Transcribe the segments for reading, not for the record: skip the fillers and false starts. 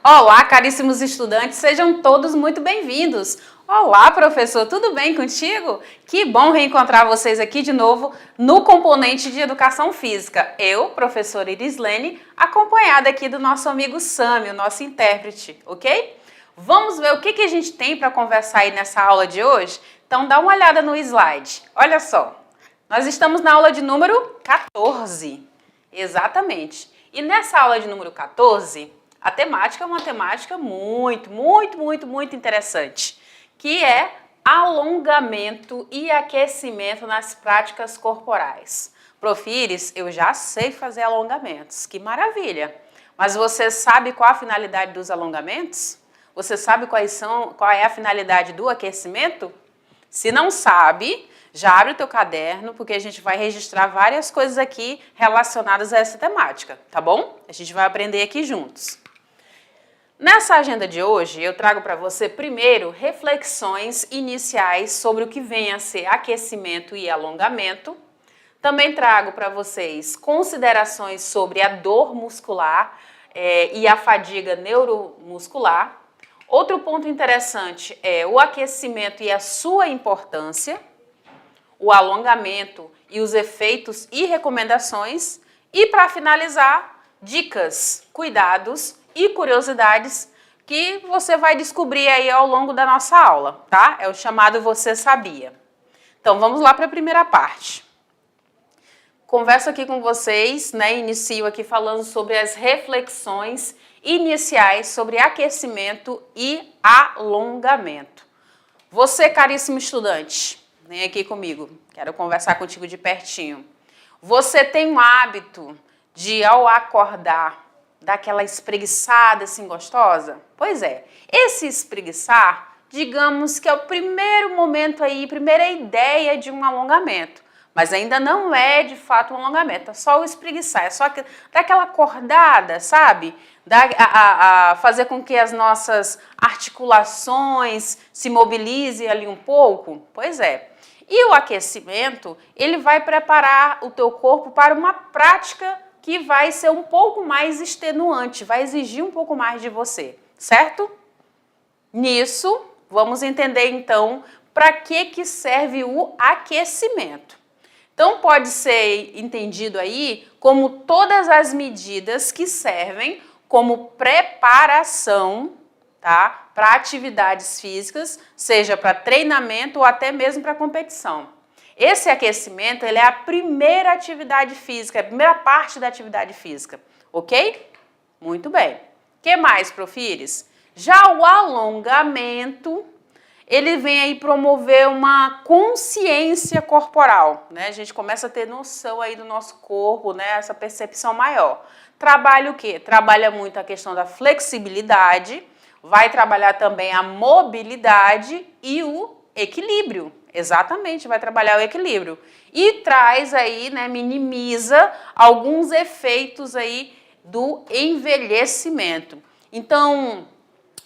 Olá, caríssimos estudantes, sejam todos muito bem-vindos. Olá, professor, tudo bem contigo? Que bom reencontrar vocês aqui de novo no componente de Educação Física. Eu, professora Irislene, acompanhada aqui do nosso amigo Sami, o nosso intérprete, ok? Vamos ver o que a gente tem para conversar aí nessa aula de hoje? Então dá uma olhada no slide. Olha só, nós estamos na aula de número 14, exatamente. E nessa aula de número 14... a temática é uma temática muito interessante, que é alongamento e aquecimento nas práticas corporais. Profires, eu já sei fazer alongamentos, que maravilha! Mas você sabe qual a finalidade dos alongamentos? Você sabe qual é a finalidade do aquecimento? Se não sabe, já abre o teu caderno, porque a gente vai registrar várias coisas aqui relacionadas a essa temática, tá bom? A gente vai aprender aqui juntos. Nessa agenda de hoje, eu trago para você primeiro reflexões iniciais sobre o que vem a ser aquecimento e alongamento. Também trago para vocês considerações sobre a dor muscular e a fadiga neuromuscular. Outro ponto interessante é o aquecimento e a sua importância, o alongamento e os efeitos e recomendações. E para finalizar, dicas, cuidados e curiosidades que você vai descobrir aí ao longo da nossa aula, tá? É o chamado Você Sabia. Então, vamos lá para a primeira parte. Converso aqui com vocês, né? Inicio aqui falando sobre as reflexões iniciais sobre aquecimento e alongamento. Você, caríssimo estudante, vem aqui comigo, quero conversar contigo de pertinho. Você tem um hábito de, ao acordar, dar aquela espreguiçada assim gostosa? Pois é, esse espreguiçar, digamos que é o primeiro momento aí, primeira ideia de um alongamento. Mas ainda não é de fato um alongamento, é só o espreguiçar, é só dar aquela acordada, sabe? Fazer com que as nossas articulações se mobilizem ali um pouco. Pois é. E o aquecimento, ele vai preparar o teu corpo para uma prática que vai ser um pouco mais extenuante, vai exigir um pouco mais de você, certo? Nisso, vamos entender então para que serve o aquecimento. Então pode ser entendido aí como todas as medidas que servem como preparação, tá, para atividades físicas, seja para treinamento ou até mesmo para competição. Esse aquecimento, ele é a primeira atividade física, é a primeira parte da atividade física, ok? Muito bem. O que mais, profires? Já o alongamento, ele vem aí promover uma consciência corporal, né? A gente começa a ter noção aí do nosso corpo, né? Essa percepção maior. Trabalha o quê? Trabalha muito a questão da flexibilidade, vai trabalhar também a mobilidade e o equilíbrio. Exatamente, vai trabalhar o equilíbrio. E traz aí, né, minimiza alguns efeitos aí do envelhecimento. Então,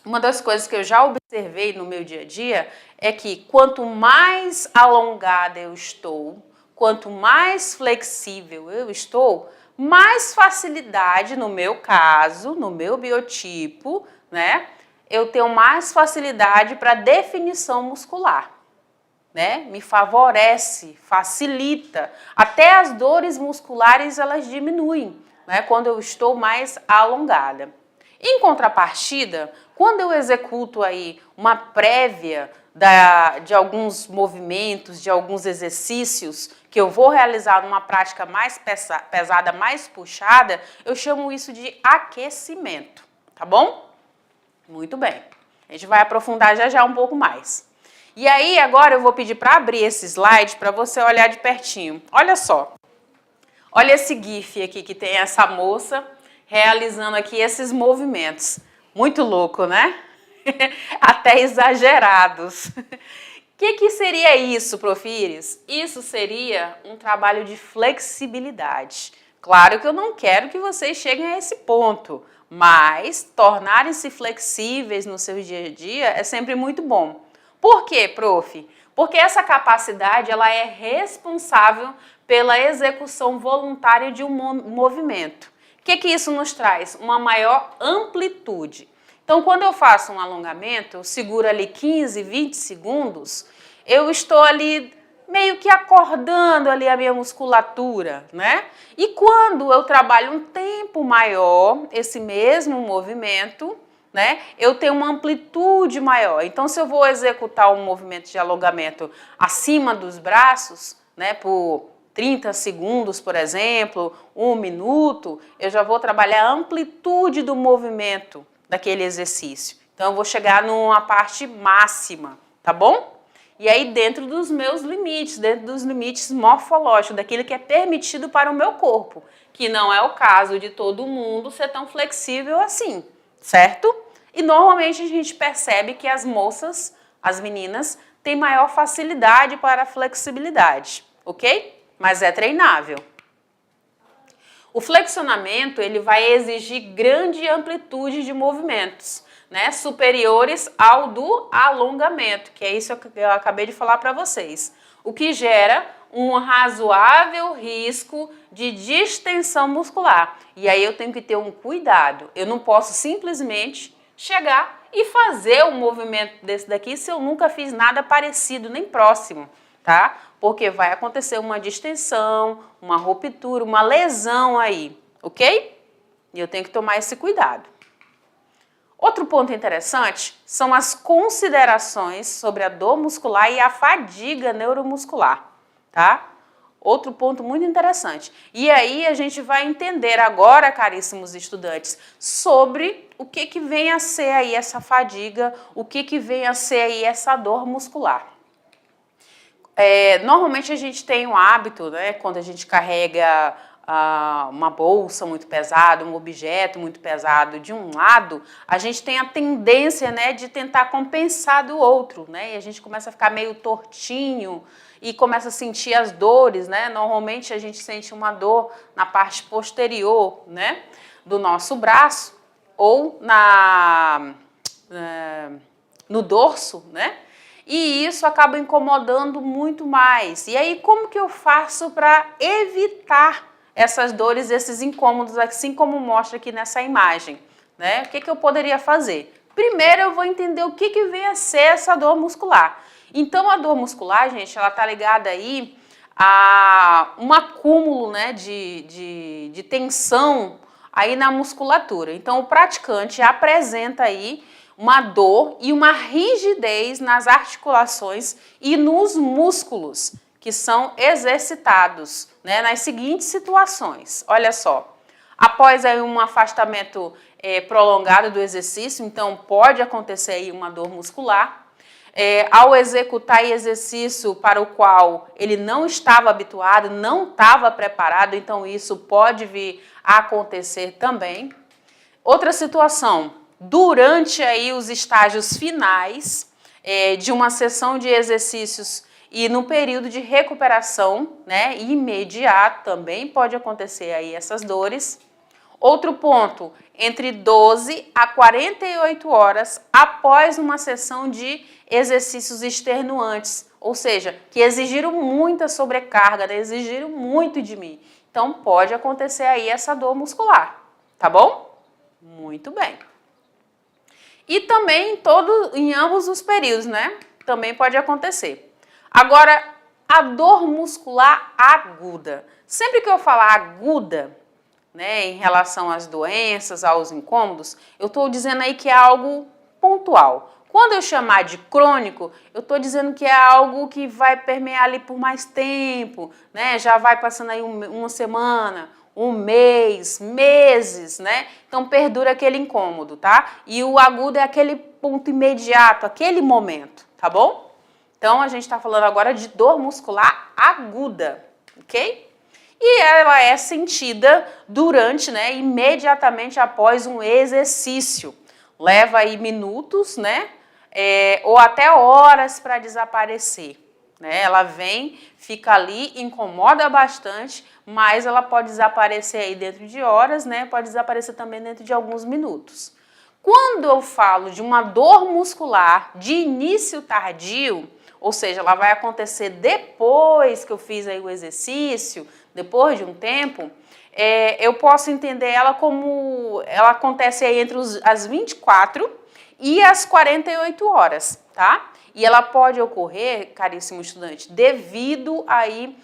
uma das coisas que eu já observei no meu dia a dia é que quanto mais alongada eu estou, quanto mais flexível eu estou, mais facilidade, no meu caso, no meu biotipo, né, eu tenho mais facilidade para definição muscular. Né? Me favorece, facilita. Até as dores musculares elas diminuem, né? Quando eu estou mais alongada. Em contrapartida, quando eu executo aí uma prévia de alguns movimentos, de alguns exercícios que eu vou realizar numa prática mais pesada, mais puxada, eu chamo isso de aquecimento, tá bom? Muito bem. A gente vai aprofundar já um pouco mais. E aí, agora eu vou pedir para abrir esse slide para você olhar de pertinho. Olha só. Olha esse GIF aqui que tem essa moça realizando aqui esses movimentos. Muito louco, né? Até exagerados. O que seria isso, profires? Isso seria um trabalho de flexibilidade. Claro que eu não quero que vocês cheguem a esse ponto, mas tornarem-se flexíveis no seu dia a dia é sempre muito bom. Por quê, prof? Porque essa capacidade ela é responsável pela execução voluntária de um movimento. O que isso nos traz? Uma maior amplitude. Então, quando eu faço um alongamento, eu seguro ali 15, 20 segundos, eu estou ali meio que acordando ali a minha musculatura, né? E quando eu trabalho um tempo maior, esse mesmo movimento, né, eu tenho uma amplitude maior. Então, se eu vou executar um movimento de alongamento acima dos braços, né, por 30 segundos, por exemplo, 1 minuto, eu já vou trabalhar a amplitude do movimento daquele exercício. Então, eu vou chegar numa parte máxima, tá bom? E aí, dentro dos meus limites, dentro dos limites morfológicos, daquilo que é permitido para o meu corpo, que não é o caso de todo mundo ser tão flexível assim, certo? E normalmente a gente percebe que as moças, as meninas, têm maior facilidade para a flexibilidade, ok? Mas é treinável. O flexionamento, ele vai exigir grande amplitude de movimentos, né, superiores ao do alongamento, que é isso que eu acabei de falar para vocês, o que gera um razoável risco de distensão muscular. E aí eu tenho que ter um cuidado, eu não posso simplesmente chegar e fazer um movimento desse daqui se eu nunca fiz nada parecido, nem próximo, tá? Porque vai acontecer uma distensão, uma ruptura, uma lesão aí, ok? E eu tenho que tomar esse cuidado. Outro ponto interessante são as considerações sobre a dor muscular e a fadiga neuromuscular, tá? Outro ponto muito interessante. E aí a gente vai entender agora, caríssimos estudantes, sobre o que vem a ser aí essa fadiga, o que vem a ser aí essa dor muscular. Normalmente a gente tem um hábito, né, quando a gente carrega uma bolsa muito pesada, um objeto muito pesado de um lado, a gente tem a tendência, né, de tentar compensar do outro, né, e a gente começa a ficar meio tortinho e começa a sentir as dores, né, normalmente a gente sente uma dor na parte posterior, né, do nosso braço ou no dorso, né, e isso acaba incomodando muito mais. E aí, como que eu faço para evitar essas dores, esses incômodos, assim como mostra aqui nessa imagem, né? O que eu poderia fazer? Primeiro, eu vou entender o que vem a ser essa dor muscular. Então, a dor muscular, gente, ela tá ligada aí a um acúmulo, né, de tensão aí na musculatura. Então, o praticante apresenta aí uma dor e uma rigidez nas articulações e nos músculos que são exercitados, né, nas seguintes situações. Olha só, após aí um afastamento prolongado do exercício, então pode acontecer aí uma dor muscular. Ao executar exercício para o qual ele não estava habituado, não estava preparado, então isso pode vir a acontecer também. Outra situação, durante aí os estágios finais de uma sessão de exercícios e no período de recuperação, né, imediato também pode acontecer aí essas dores. Outro ponto, entre 12 a 48 horas após uma sessão de exercícios extenuantes, ou seja, que exigiram muita sobrecarga, né, exigiram muito de mim. Então pode acontecer aí essa dor muscular, tá bom? Muito bem. E também em ambos os períodos, né? Também pode acontecer. Agora, a dor muscular aguda. Sempre que eu falar aguda, né, em relação às doenças, aos incômodos, eu estou dizendo aí que é algo pontual. Quando eu chamar de crônico, eu estou dizendo que é algo que vai permear ali por mais tempo, né? Já vai passando aí uma semana, um mês, meses, né? Então perdura aquele incômodo, tá? E o agudo é aquele ponto imediato, aquele momento, tá bom? Então a gente está falando agora de dor muscular aguda, ok? E ela é sentida durante, né, imediatamente após um exercício. Leva aí minutos, né? Ou até horas para desaparecer. Né? Ela vem, fica ali, incomoda bastante, mas ela pode desaparecer aí dentro de horas, né? Pode desaparecer também dentro de alguns minutos. Quando eu falo de uma dor muscular de início tardio, ou seja, ela vai acontecer depois que eu fiz aí o exercício, depois de um tempo, eu posso entender ela como ela acontece aí entre as 24 e as 48 horas, tá? E ela pode ocorrer, caríssimo estudante, devido aí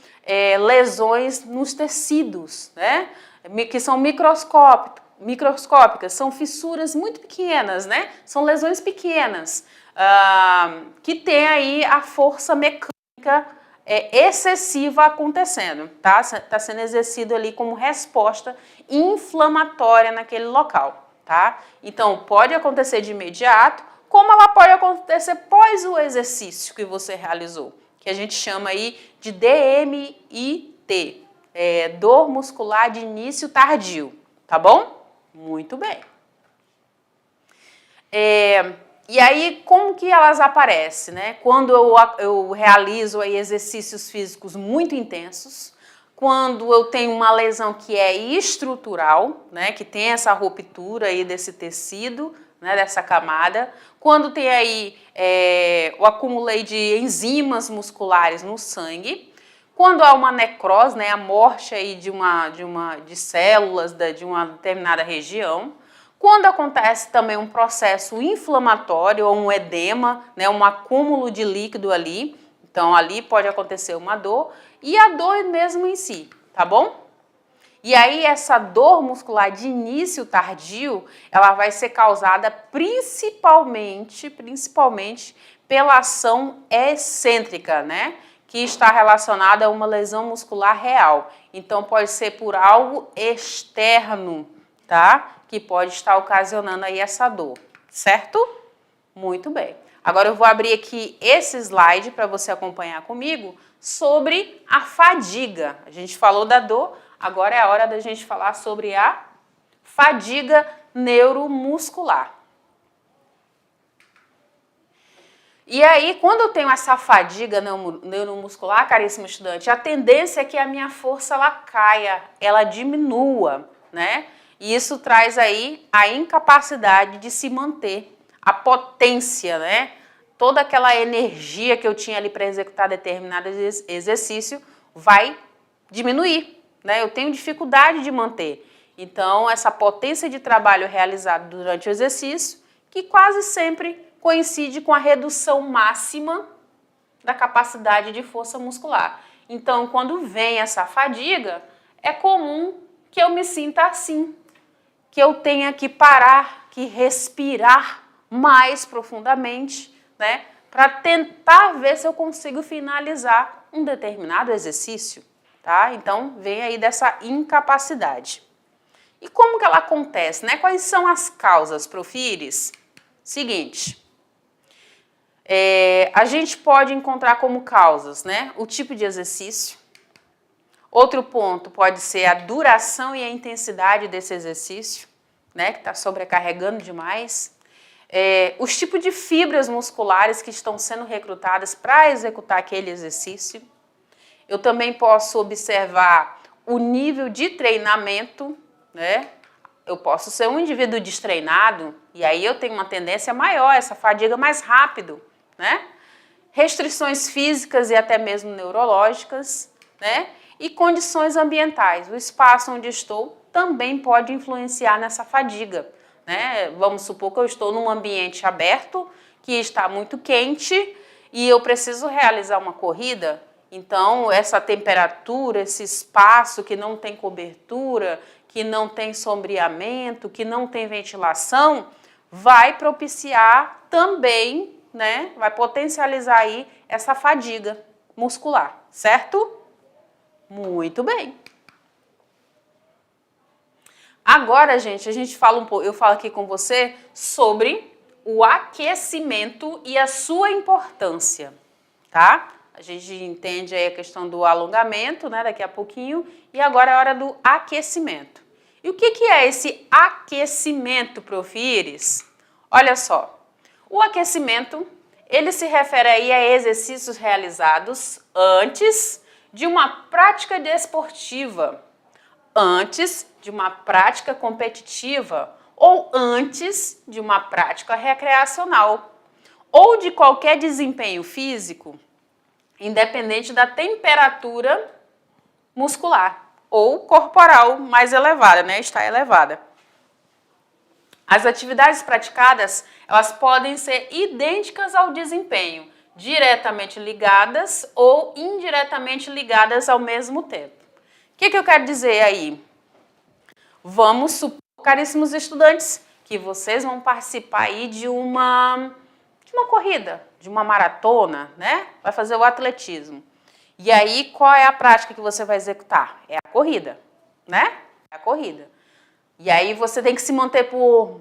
lesões nos tecidos, né? Que são microscópicas, são fissuras muito pequenas, né? São lesões pequenas, que tem aí a força mecânica excessiva acontecendo, tá? Está sendo exercido ali como resposta inflamatória naquele local, tá? Então, pode acontecer de imediato, como ela pode acontecer pós o exercício que você realizou, que a gente chama aí de DMIT, dor muscular de início tardio, tá bom? Muito bem. E aí, como que elas aparecem, né? Quando eu realizo aí exercícios físicos muito intensos, quando eu tenho uma lesão que é estrutural, né? Que tem essa ruptura aí desse tecido, né? Dessa camada, quando tem aí o acúmulo aí de enzimas musculares no sangue, quando há uma necrose, né? A morte aí de células de uma determinada região, quando acontece também um processo inflamatório ou um edema, né, um acúmulo de líquido ali, então ali pode acontecer uma dor e a dor mesmo em si, tá bom? E aí essa dor muscular de início tardio, ela vai ser causada principalmente pela ação excêntrica, né, que está relacionada a uma lesão muscular real. Então pode ser por algo externo, tá? Que pode estar ocasionando aí essa dor, certo? Muito bem. Agora eu vou abrir aqui esse slide para você acompanhar comigo sobre a fadiga. A gente falou da dor, agora é a hora da gente falar sobre a fadiga neuromuscular. E aí, quando eu tenho essa fadiga neuromuscular, caríssimo estudante, a tendência é que a minha força ela caia, ela diminua, né? E isso traz aí a incapacidade de se manter, a potência, né? Toda aquela energia que eu tinha ali para executar determinado exercício vai diminuir, né? Eu tenho dificuldade de manter. Então, essa potência de trabalho realizada durante o exercício, que quase sempre coincide com a redução máxima da capacidade de força muscular. Então, quando vem essa fadiga, é comum que eu me sinta assim, que eu tenha que parar, que respirar mais profundamente, né, para tentar ver se eu consigo finalizar um determinado exercício, tá? Então, vem aí dessa incapacidade. E como que ela acontece, né? Quais são as causas, Profires? Seguinte, a gente pode encontrar como causas, né, o tipo de exercício. Outro ponto pode ser a duração e a intensidade desse exercício, né, que está sobrecarregando demais. Os tipos de fibras musculares que estão sendo recrutadas para executar aquele exercício. Eu também posso observar o nível de treinamento, né? Eu posso ser um indivíduo destreinado e aí eu tenho uma tendência maior, essa fadiga mais rápido, né? Restrições físicas e até mesmo neurológicas, né? E condições ambientais. O espaço onde estou também pode influenciar nessa fadiga, né? Vamos supor que eu estou num ambiente aberto, que está muito quente e eu preciso realizar uma corrida. Então, essa temperatura, esse espaço que não tem cobertura, que não tem sombreamento, que não tem ventilação, vai propiciar também, né? Vai potencializar aí essa fadiga muscular, certo? Muito bem. Agora, gente, a gente fala um pouco, eu falo aqui com você sobre o aquecimento e a sua importância, tá? A gente entende aí a questão do alongamento, né, daqui a pouquinho, e agora é a hora do aquecimento. E o que é esse aquecimento, Profires? Olha só, o aquecimento, ele se refere aí a exercícios realizados antes de uma prática desportiva, antes de uma prática competitiva ou antes de uma prática recreacional ou de qualquer desempenho físico, independente da temperatura muscular ou corporal mais elevada, né? Está elevada. As atividades praticadas, elas podem ser idênticas ao desempenho, diretamente ligadas ou indiretamente ligadas ao mesmo tempo. O que eu quero dizer aí? Vamos supor, caríssimos estudantes, que vocês vão participar aí de uma corrida, de uma maratona, né? Vai fazer o atletismo. E aí, qual é a prática que você vai executar? É a corrida, né? É a corrida. E aí você tem que se manter por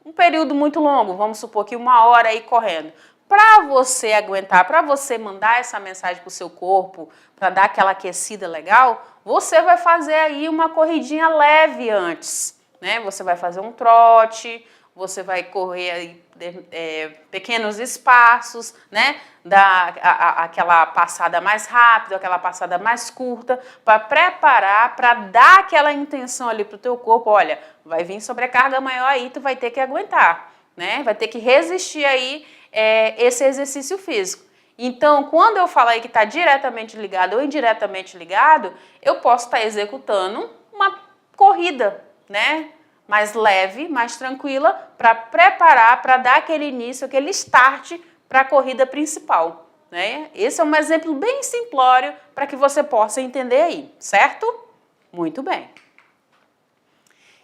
um período muito longo, vamos supor que 1 hora aí correndo. Para você aguentar, para você mandar essa mensagem para o seu corpo, para dar aquela aquecida legal, você vai fazer aí uma corridinha leve antes, né? Você vai fazer um trote, você vai correr aí, pequenos espaços, né? Aquela passada mais rápida, aquela passada mais curta, para preparar, para dar aquela intenção ali para o teu corpo, olha, vai vir sobrecarga maior aí, tu vai ter que aguentar, né? Vai ter que resistir aí esse exercício físico. Então, quando eu falo aí que está diretamente ligado ou indiretamente ligado, eu posso estar executando uma corrida, né? Mais leve, mais tranquila, para preparar, para dar aquele início, aquele start para a corrida principal, né? Esse é um exemplo bem simplório para que você possa entender aí, certo? Muito bem.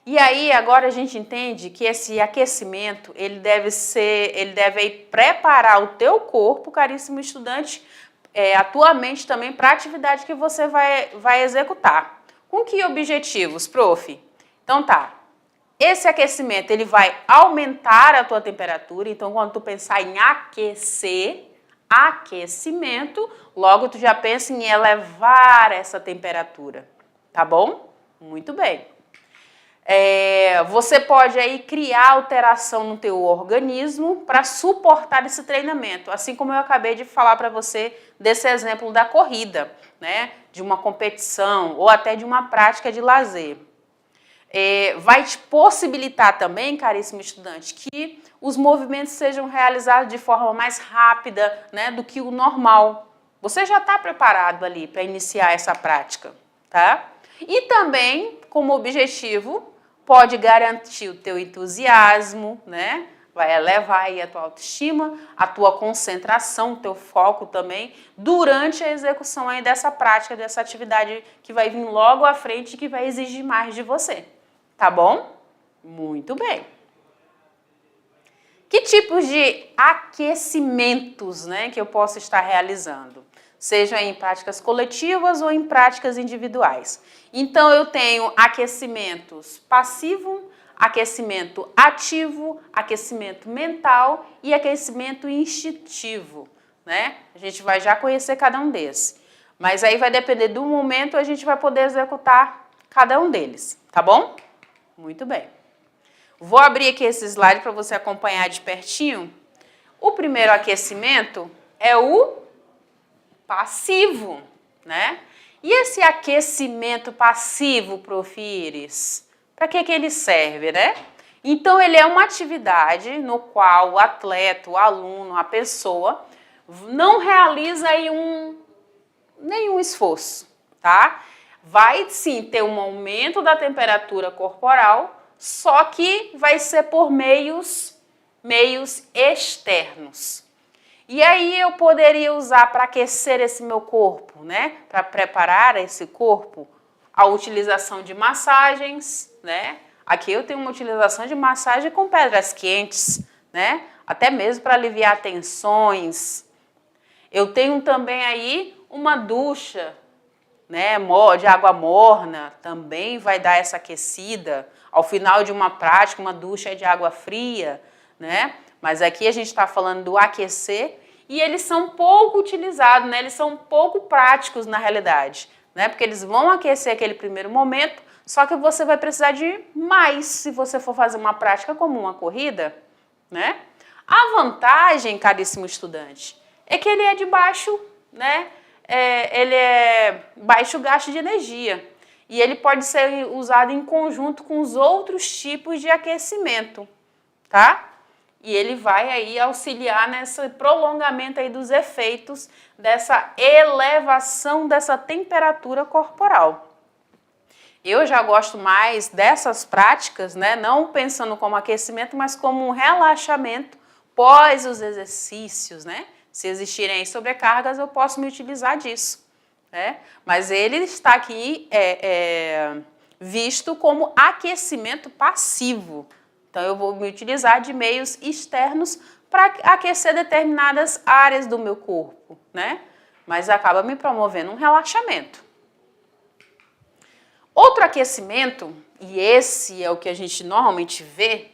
E aí, agora a gente entende que esse aquecimento, ele deve preparar o teu corpo, caríssimo estudante, a tua mente também para a atividade que você vai executar. Com que objetivos, prof? Então tá, esse aquecimento, ele vai aumentar a tua temperatura, então quando tu pensar em aquecimento, logo tu já pensa em elevar essa temperatura, tá bom? Muito bem. Você pode aí criar alteração no teu organismo para suportar esse treinamento, assim como eu acabei de falar para você desse exemplo da corrida, né? De uma competição ou até de uma prática de lazer. Vai te possibilitar também, caríssimo estudante, que os movimentos sejam realizados de forma mais rápida, né, do que o normal. Você já está preparado ali para iniciar essa prática, tá? E também, como objetivo, pode garantir o teu entusiasmo, né? Vai elevar aí a tua autoestima, a tua concentração, o teu foco também, durante a execução aí dessa prática, dessa atividade que vai vir logo à frente e que vai exigir mais de você. Tá bom? Muito bem. Que tipos de aquecimentos, né, que eu posso estar realizando? Seja em práticas coletivas ou em práticas individuais. Então, eu tenho aquecimentos passivo, aquecimento ativo, aquecimento mental e aquecimento instintivo, né? A gente vai já conhecer cada um desses. Mas aí vai depender do momento, a gente vai poder executar cada um deles, tá bom? Muito bem. Vou abrir aqui esse slide para você acompanhar de pertinho. O primeiro aquecimento é o passivo, né? E esse aquecimento passivo, prof. Iris, para que ele serve, né? Então, ele é uma atividade no qual o atleta, o aluno, a pessoa não realiza aí nenhum esforço, tá? Vai sim ter um aumento da temperatura corporal, só que vai ser por meios externos. E aí eu poderia usar para aquecer esse meu corpo, né? Para preparar esse corpo, a utilização de massagens, né? Aqui eu tenho uma utilização de massagem com pedras quentes, né? Até mesmo para aliviar tensões. Eu tenho também aí uma ducha, né, de água morna, também vai dar essa aquecida. Ao final de uma prática, uma ducha de água fria, né? Mas aqui a gente está falando do aquecer e eles são pouco utilizados, né? Eles são pouco práticos na realidade, né? Porque eles vão aquecer aquele primeiro momento, só que você vai precisar de mais se você for fazer uma prática como uma corrida, né? A vantagem, caríssimo estudante, é que ele é de baixo, né? Ele é baixo gasto de energia. e ele pode ser usado em conjunto com os outros tipos de aquecimento, tá? E ele vai aí auxiliar nesse prolongamento aí dos efeitos dessa elevação dessa temperatura corporal. Eu já gosto mais dessas práticas, né? Não pensando como aquecimento, mas como um relaxamento pós os exercícios, né? Se existirem sobrecargas, eu posso me utilizar disso, né? Mas ele está aqui visto como aquecimento passivo. Então, eu vou me utilizar de meios externos para aquecer determinadas áreas do meu corpo, né? Mas acaba me promovendo um relaxamento. Outro aquecimento, e esse é o que a gente normalmente vê,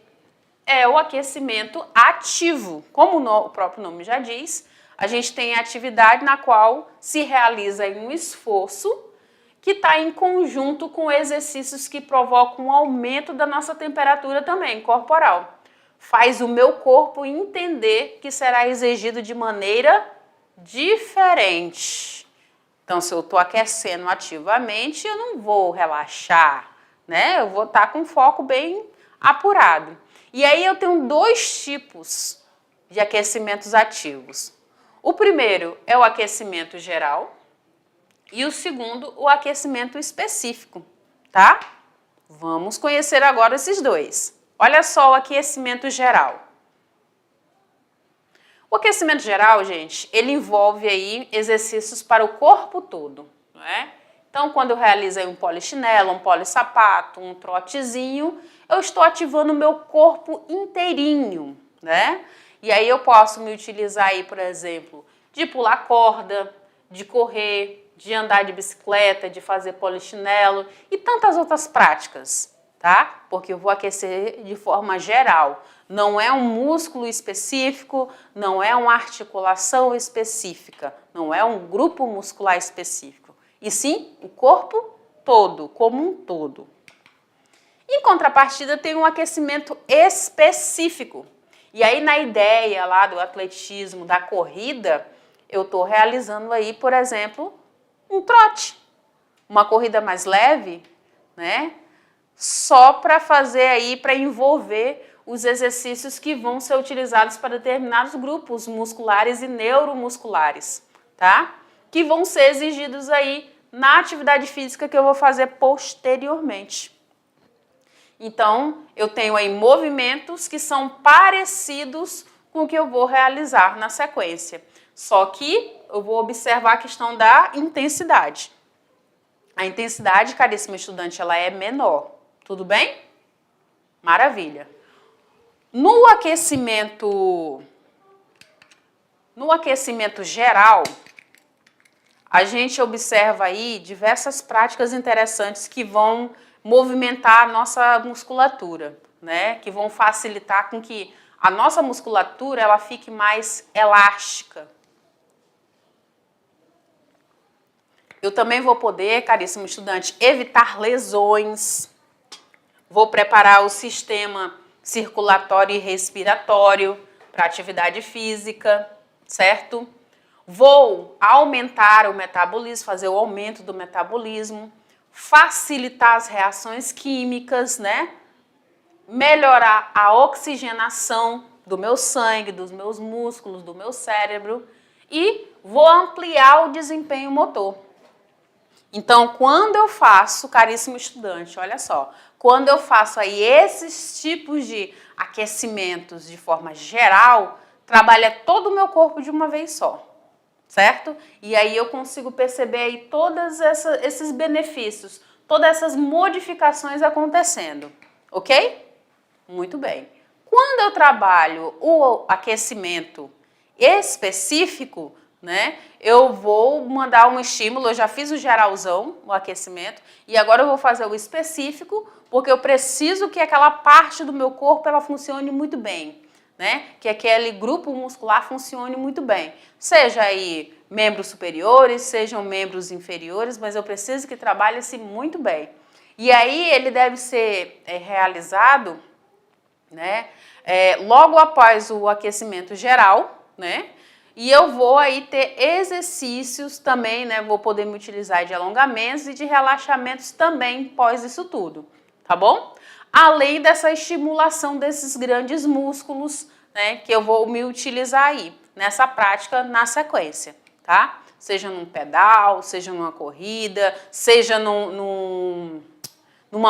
é o aquecimento ativo. Como o próprio nome já diz, a gente tem a atividade na qual se realiza um esforço que está em conjunto com exercícios que provocam um aumento da nossa temperatura também, corporal. Faz o meu corpo entender que será exigido de maneira diferente. Então, se eu estou aquecendo ativamente, eu não vou relaxar, né? Eu vou estar com foco bem apurado. E aí eu tenho dois tipos de aquecimentos ativos. O primeiro é o aquecimento geral e o segundo, o aquecimento específico, tá? Vamos conhecer agora esses dois. Olha só o aquecimento geral. O aquecimento geral, gente, ele envolve aí exercícios para o corpo todo, não é? Então, quando eu realizo aí um polichinelo, um polissapato, um trotezinho, eu estou ativando o meu corpo inteirinho, né? E aí eu posso me utilizar aí, por exemplo, de pular corda, de correr, de andar de bicicleta, de fazer polichinelo e tantas outras práticas, tá? Porque eu vou aquecer de forma geral. Não é um músculo específico, não é uma articulação específica, não é um grupo muscular específico, e sim o corpo todo, como um todo. Em contrapartida, tem um aquecimento específico. E aí, na ideia lá do atletismo, da corrida, eu estou realizando aí, por exemplo, um trote, uma corrida mais leve, né? Só para fazer aí, para envolver os exercícios que vão ser utilizados para determinados grupos musculares e neuromusculares, tá? Que vão ser exigidos aí na atividade física que eu vou fazer posteriormente. Então, eu tenho aí movimentos que são parecidos com o que eu vou realizar na sequência. Só que eu vou observar a questão da intensidade. A intensidade, caríssimo estudante, ela é menor. Tudo bem? Maravilha. No aquecimento geral, a gente observa aí diversas práticas interessantes que vão movimentar a nossa musculatura, né? Que vão facilitar com que a nossa musculatura ela fique mais elástica. Eu também vou poder, caríssimo estudante, evitar lesões. Vou preparar o sistema circulatório e respiratório para atividade física, certo? Vou aumentar o metabolismo, fazer o aumento do metabolismo, facilitar as reações químicas, né? Melhorar a oxigenação do meu sangue, dos meus músculos, do meu cérebro e vou ampliar o desempenho motor. Então, quando eu faço, caríssimo estudante, olha só, quando eu faço aí esses tipos de aquecimentos de forma geral, trabalha todo o meu corpo de uma vez só, certo? E aí eu consigo perceber aí todos esses benefícios, todas essas modificações acontecendo, ok? Muito bem. Quando eu trabalho o aquecimento específico, né? Eu vou mandar um estímulo, eu já fiz o geralzão, o aquecimento, e agora eu vou fazer o específico, porque eu preciso que aquela parte do meu corpo ela funcione muito bem, né? Que aquele grupo muscular funcione muito bem. Seja aí membros superiores, sejam membros inferiores, mas eu preciso que trabalhe-se muito bem. E aí ele deve ser realizado, né? Logo após o aquecimento geral, né? E eu vou aí ter exercícios também, né? Vou poder me utilizar de alongamentos e de relaxamentos também pós isso tudo, tá bom? Além dessa estimulação desses grandes músculos, né? Que eu vou me utilizar aí nessa prática na sequência, tá? Seja num pedal, seja numa corrida, seja numa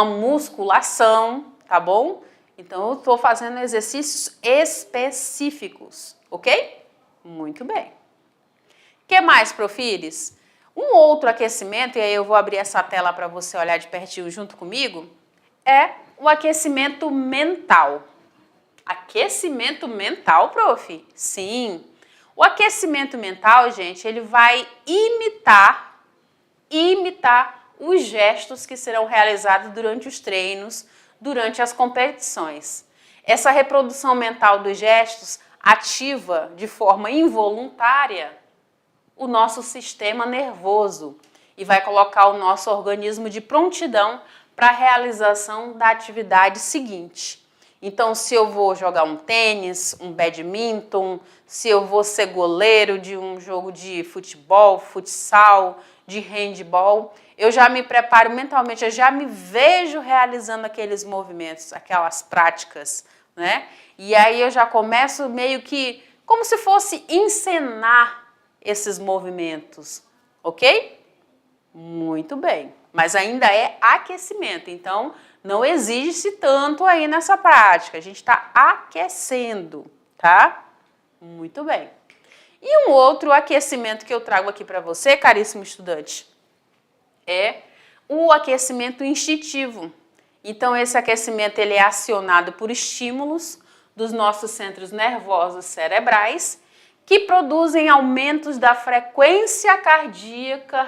musculação, tá bom? Então eu estou fazendo exercícios específicos, ok? Muito bem. O que mais, Profires? Um outro aquecimento, e aí eu vou abrir essa tela para você olhar de pertinho junto comigo, é o aquecimento mental. Aquecimento mental, prof? Sim. O aquecimento mental, gente, ele vai imitar os gestos que serão realizados durante os treinos, durante as competições. Essa reprodução mental dos gestos ativa de forma involuntária o nosso sistema nervoso e vai colocar o nosso organismo de prontidão para a realização da atividade seguinte. Então, se eu vou jogar um tênis, um badminton, se eu vou ser goleiro de um jogo de futebol, futsal, de handball, eu já me preparo mentalmente, eu já me vejo realizando aqueles movimentos, aquelas práticas, né? E aí eu já começo meio que como se fosse encenar esses movimentos, ok? Muito bem, mas ainda é aquecimento, então não exige-se tanto aí nessa prática, a gente está aquecendo, tá? Muito bem. E um outro aquecimento que eu trago aqui para você, caríssimo estudante, é o aquecimento instintivo. Então esse aquecimento ele é acionado por estímulos dos nossos centros nervosos cerebrais que produzem aumentos da frequência cardíaca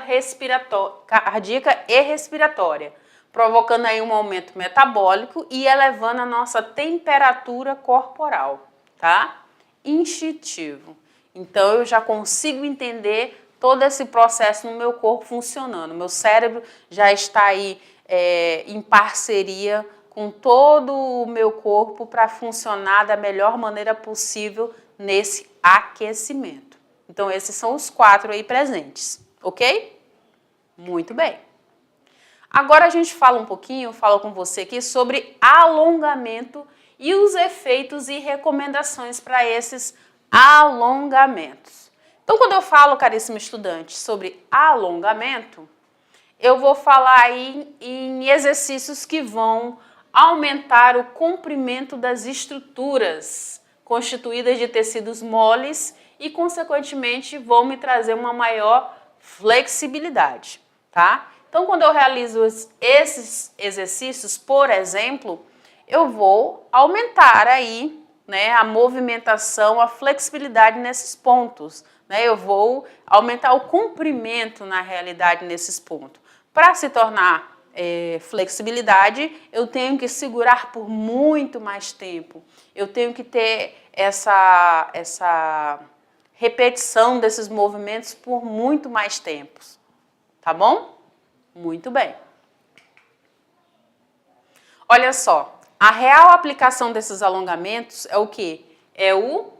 e respiratória, provocando aí um aumento metabólico e elevando a nossa temperatura corporal, tá? Instintivo. Então eu já consigo entender todo esse processo no meu corpo funcionando. Meu cérebro já está aí em parceria com todo o meu corpo para funcionar da melhor maneira possível nesse aquecimento. Então esses são os 4 aí presentes, ok? Muito bem. Agora a gente fala um pouquinho, eu falo com você aqui sobre alongamento e os efeitos e recomendações para esses alongamentos. Então, quando eu falo, caríssimo estudante, sobre alongamento, eu vou falar aí em exercícios que vão aumentar o comprimento das estruturas constituídas de tecidos moles e, consequentemente, vão me trazer uma maior flexibilidade, tá? Então, quando eu realizo esses exercícios, por exemplo, eu vou aumentar aí, né, a movimentação, a flexibilidade nesses pontos, né? Eu vou aumentar o comprimento na realidade nesses pontos. Para se tornar flexibilidade, eu tenho que segurar por muito mais tempo. Eu tenho que ter essa repetição desses movimentos por muito mais tempos. Tá bom? Muito bem. Olha só, a real aplicação desses alongamentos é o quê? É o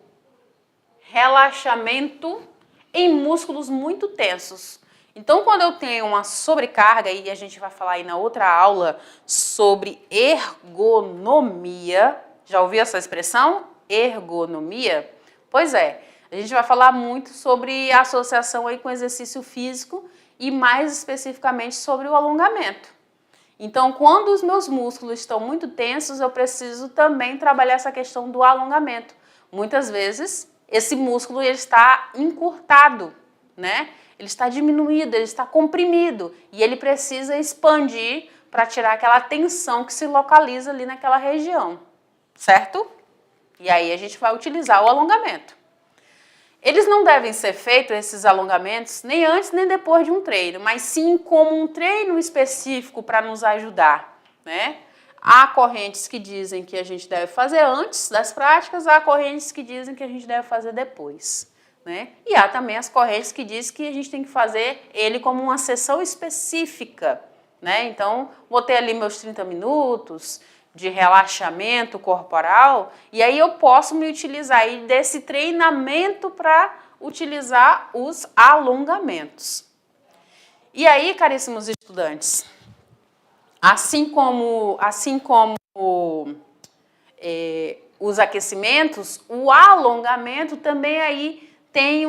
relaxamento em músculos muito tensos. Então, quando eu tenho uma sobrecarga, e a gente vai falar aí na outra aula sobre ergonomia, já ouviu essa expressão? Ergonomia? Pois é, a gente vai falar muito sobre a associação aí com exercício físico e mais especificamente sobre o alongamento. Então, quando os meus músculos estão muito tensos, eu preciso também trabalhar essa questão do alongamento. Muitas vezes, esse músculo ele está encurtado, né? Ele está diminuído, ele está comprimido e ele precisa expandir para tirar aquela tensão que se localiza ali naquela região, certo? E aí a gente vai utilizar o alongamento. Eles não devem ser feitos, esses alongamentos, nem antes nem depois de um treino, mas sim como um treino específico para nos ajudar, né? Há correntes que dizem que a gente deve fazer antes das práticas, há correntes que dizem que a gente deve fazer depois, né? E há também as correntes que dizem que a gente tem que fazer ele como uma sessão específica, né? Então, vou ter ali meus 30 minutos de relaxamento corporal e aí eu posso me utilizar aí desse treinamento para utilizar os alongamentos. E aí, caríssimos estudantes, assim como os aquecimentos, o alongamento também aí tem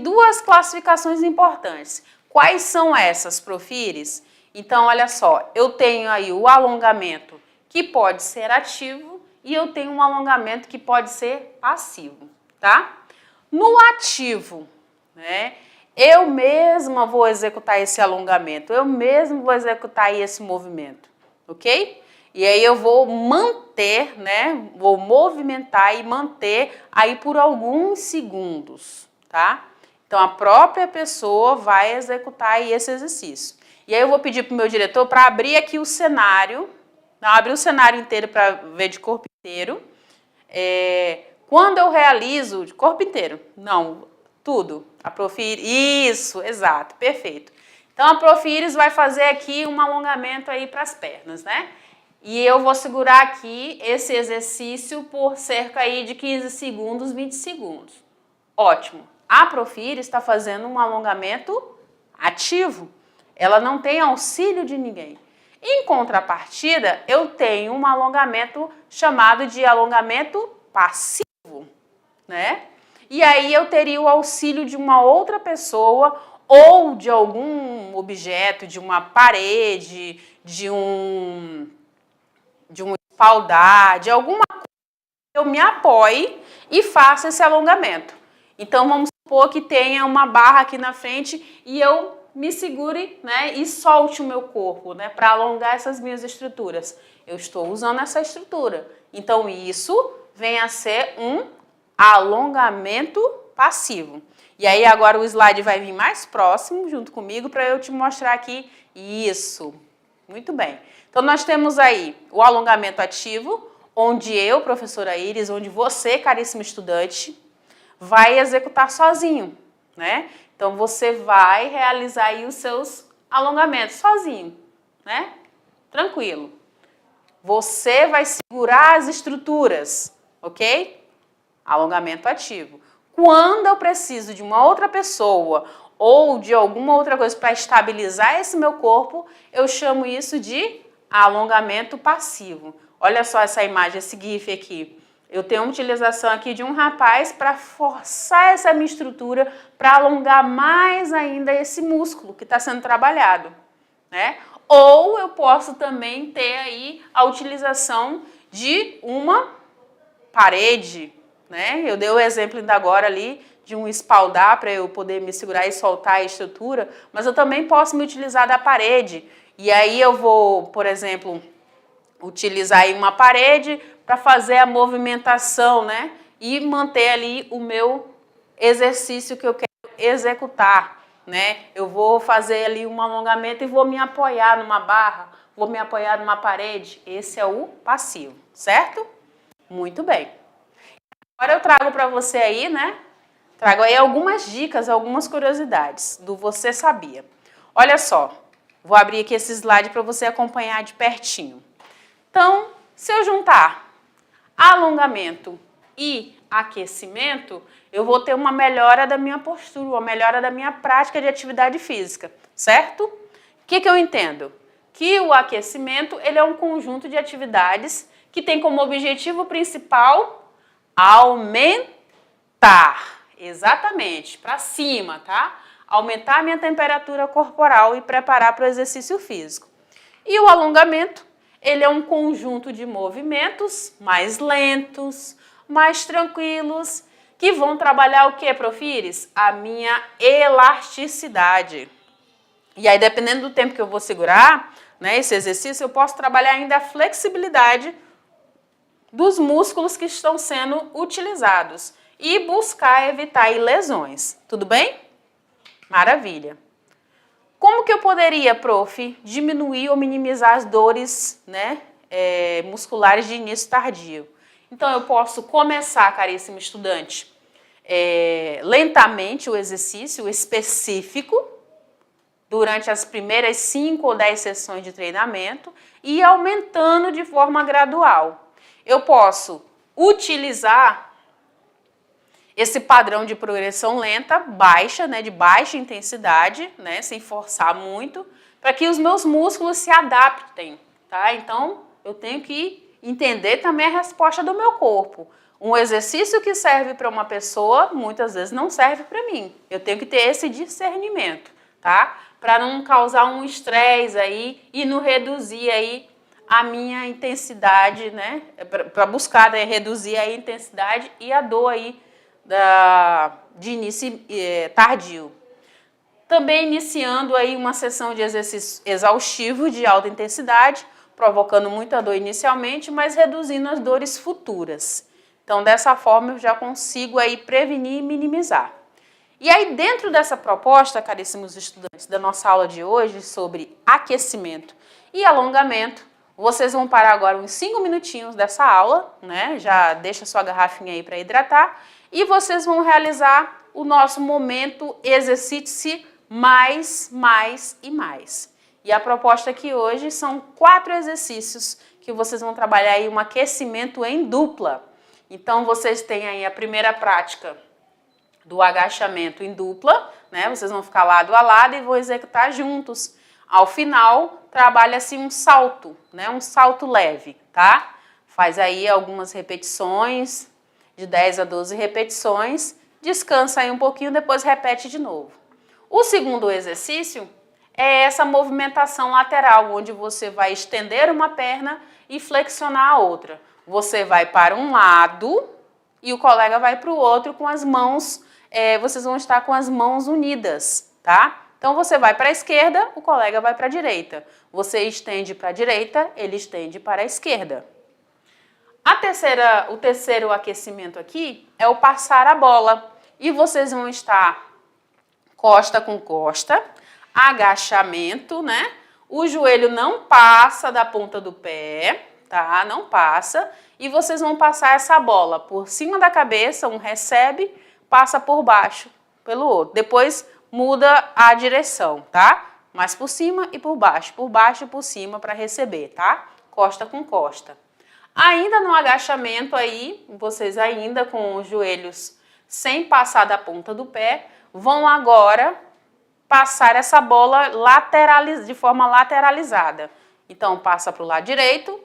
duas classificações importantes. Quais são essas, Profires? Então, olha só, eu tenho aí o alongamento que pode ser ativo e eu tenho um alongamento que pode ser passivo, tá? No ativo, né, eu mesma vou executar esse alongamento, eu mesmo vou executar aí esse movimento, ok? E aí eu vou manter, né, vou movimentar e manter aí por alguns segundos, tá? Então, a própria pessoa vai executar aí esse exercício. E aí eu vou pedir para o meu diretor para abrir aqui o cenário, não, abrir o cenário inteiro para ver de corpo inteiro. Quando eu realizo, de corpo inteiro, não, tudo, a Profires, isso, exato, perfeito. Então, a Profires vai fazer aqui um alongamento aí para as pernas, né? E eu vou segurar aqui esse exercício por cerca aí de 15 segundos, 20 segundos. Ótimo. A Profires está fazendo um alongamento ativo. Ela não tem auxílio de ninguém. Em contrapartida, eu tenho um alongamento chamado de alongamento passivo, né? E aí eu teria o auxílio de uma outra pessoa ou de algum objeto, de uma parede, de um espaldar, de alguma coisa que eu me apoie e faça esse alongamento. Então, vamos supor que tenha uma barra aqui na frente e eu me segure, né, e solte o meu corpo, né, para alongar essas minhas estruturas. Eu estou usando essa estrutura. Então, isso vem a ser um alongamento passivo. E aí, agora o slide vai vir mais próximo, junto comigo, para eu te mostrar aqui isso. Muito bem. Então, nós temos aí o alongamento ativo, onde eu, professora Iris, onde você, caríssimo estudante, vai executar sozinho, né? Então, você vai realizar aí os seus alongamentos sozinho, né? Tranquilo. Você vai segurar as estruturas, ok? Alongamento ativo. Quando eu preciso de uma outra pessoa ou de alguma outra coisa para estabilizar esse meu corpo, eu chamo isso de alongamento passivo. Olha só essa imagem, esse GIF aqui. Eu tenho uma utilização aqui de um rapaz para forçar essa minha estrutura para alongar mais ainda esse músculo que está sendo trabalhado, né? Ou eu posso também ter aí a utilização de uma parede, né? Eu dei o exemplo ainda agora ali de um espaldar para eu poder me segurar e soltar a estrutura, mas eu também posso me utilizar da parede. E aí eu vou, por exemplo, utilizar aí uma parede para fazer a movimentação, né? E manter ali o meu exercício que eu quero executar, né? Eu vou fazer ali um alongamento e vou me apoiar numa barra, vou me apoiar numa parede. Esse é o passivo, certo? Muito bem. Agora eu trago para você aí, né? Trago aí algumas dicas, algumas curiosidades do Você Sabia. Olha só, vou abrir aqui esse slide para você acompanhar de pertinho. Então, se eu juntar alongamento e aquecimento, eu vou ter uma melhora da minha postura, uma melhora da minha prática de atividade física, certo? O que eu entendo? Que o aquecimento ele é um conjunto de atividades que tem como objetivo principal aumentar, exatamente, para cima, tá? Aumentar a minha temperatura corporal e preparar para o exercício físico. E o alongamento, ele é um conjunto de movimentos mais lentos, mais tranquilos, que vão trabalhar o que, Profires? A minha elasticidade. E aí, dependendo do tempo que eu vou segurar, né, esse exercício, eu posso trabalhar ainda a flexibilidade dos músculos que estão sendo utilizados e buscar evitar aí lesões. Tudo bem? Maravilha. Como que eu poderia, prof, diminuir ou minimizar as dores, né, musculares de início tardio? Então, eu posso começar, caríssimo estudante, lentamente o exercício específico, durante as primeiras 5 ou 10 sessões de treinamento e aumentando de forma gradual. Eu posso utilizar esse padrão de progressão lenta, baixa, né, de baixa intensidade, né, sem forçar muito, para que os meus músculos se adaptem, tá? Então, eu tenho que entender também a resposta do meu corpo. Um exercício que serve para uma pessoa, muitas vezes não serve para mim. Eu tenho que ter esse discernimento, tá? Para não causar um estresse aí e não reduzir aí a minha intensidade, né? Para buscar, né, reduzir a intensidade e a dor aí de início tardio. Também iniciando aí uma sessão de exercício exaustivo de alta intensidade, provocando muita dor inicialmente, mas reduzindo as dores futuras. Então, dessa forma, eu já consigo aí prevenir e minimizar. E aí, dentro dessa proposta, caríssimos estudantes, da nossa aula de hoje sobre aquecimento e alongamento, vocês vão parar agora uns 5 minutinhos dessa aula, né? Já deixa sua garrafinha aí para hidratar. E vocês vão realizar o nosso momento exercite-se mais, mais e mais. E a proposta aqui hoje são 4 exercícios que vocês vão trabalhar aí um aquecimento em dupla. Então, vocês têm aí a primeira prática do agachamento em dupla, né? Vocês vão ficar lado a lado e vão executar juntos. Ao final, trabalha-se um salto, né? Um salto leve, tá? Faz aí algumas repetições, de 10 a 12 repetições, descansa aí um pouquinho, depois repete de novo. O segundo exercício é essa movimentação lateral, onde você vai estender uma perna e flexionar a outra. Você vai para um lado e o colega vai para o outro com as mãos, vocês vão estar com as mãos unidas, tá? Então, você vai para a esquerda, o colega vai para a direita. Você estende para a direita, ele estende para a esquerda. O terceiro aquecimento aqui é o passar a bola. E vocês vão estar costa com costa, agachamento, né? O joelho não passa da ponta do pé, tá? Não passa. E vocês vão passar essa bola por cima da cabeça, um recebe, passa por baixo pelo outro. Depois muda a direção, tá? Mais por cima e por baixo e por cima para receber, tá? Costa com costa. Ainda no agachamento aí, vocês ainda com os joelhos sem passar da ponta do pé, vão agora passar essa bola de forma lateralizada. Então, passa para o lado direito,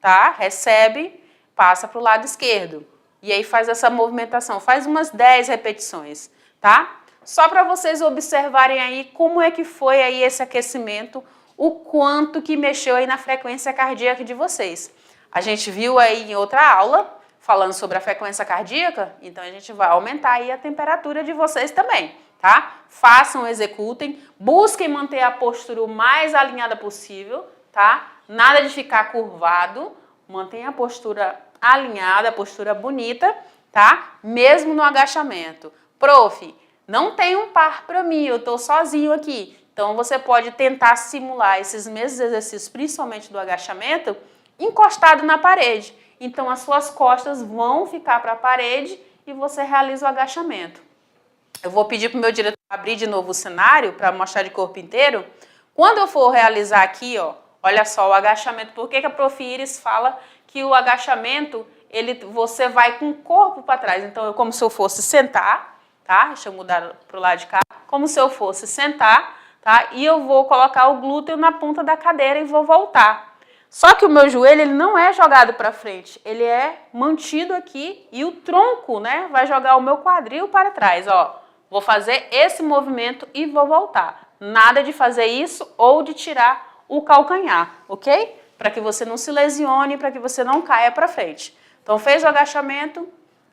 tá? Recebe, passa para o lado esquerdo. E aí faz essa movimentação, faz umas 10 repetições, tá? Só para vocês observarem aí como é que foi aí esse aquecimento, o quanto que mexeu aí na frequência cardíaca de vocês. A gente viu aí em outra aula, falando sobre a frequência cardíaca, então a gente vai aumentar aí a temperatura de vocês também, tá? Façam, executem, busquem manter a postura o mais alinhada possível, tá? Nada de ficar curvado, mantenha a postura alinhada, a postura bonita, tá? Mesmo no agachamento. Prof, não tem um par para mim, eu estou sozinho aqui. Então, você pode tentar simular esses mesmos exercícios, principalmente do agachamento, encostado na parede. Então, as suas costas vão ficar para a parede e você realiza o agachamento. Eu vou pedir para o meu diretor abrir de novo o cenário para mostrar de corpo inteiro. Quando eu for realizar aqui, ó, olha só o agachamento. Por que a Prof. Iris fala que o agachamento, você vai com o corpo para trás? Então, é como se eu fosse sentar, tá? Deixa eu mudar para o lado de cá. Como se eu fosse sentar, tá? E eu vou colocar o glúteo na ponta da cadeira e vou voltar. Só que o meu joelho, ele não é jogado para frente, ele é mantido aqui e o tronco, né, vai jogar o meu quadril para trás, ó. Vou fazer esse movimento e vou voltar. Nada de fazer isso ou de tirar o calcanhar, ok? Para que você não se lesione, para que você não caia para frente. Então, fez o agachamento,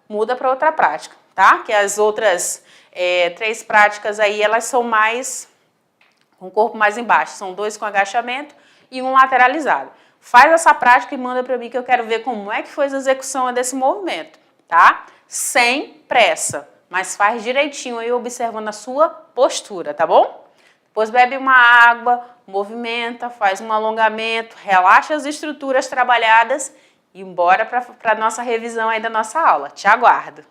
muda para outra prática, tá? Que as outras 3 práticas aí, elas são mais com o corpo mais embaixo. São 2 com agachamento e 1 lateralizado. Faz essa prática e manda para mim que eu quero ver como é que foi a execução desse movimento, tá? Sem pressa, mas faz direitinho aí observando a sua postura, tá bom? Depois bebe uma água, movimenta, faz um alongamento, relaxa as estruturas trabalhadas e bora para a nossa revisão aí da nossa aula. Te aguardo!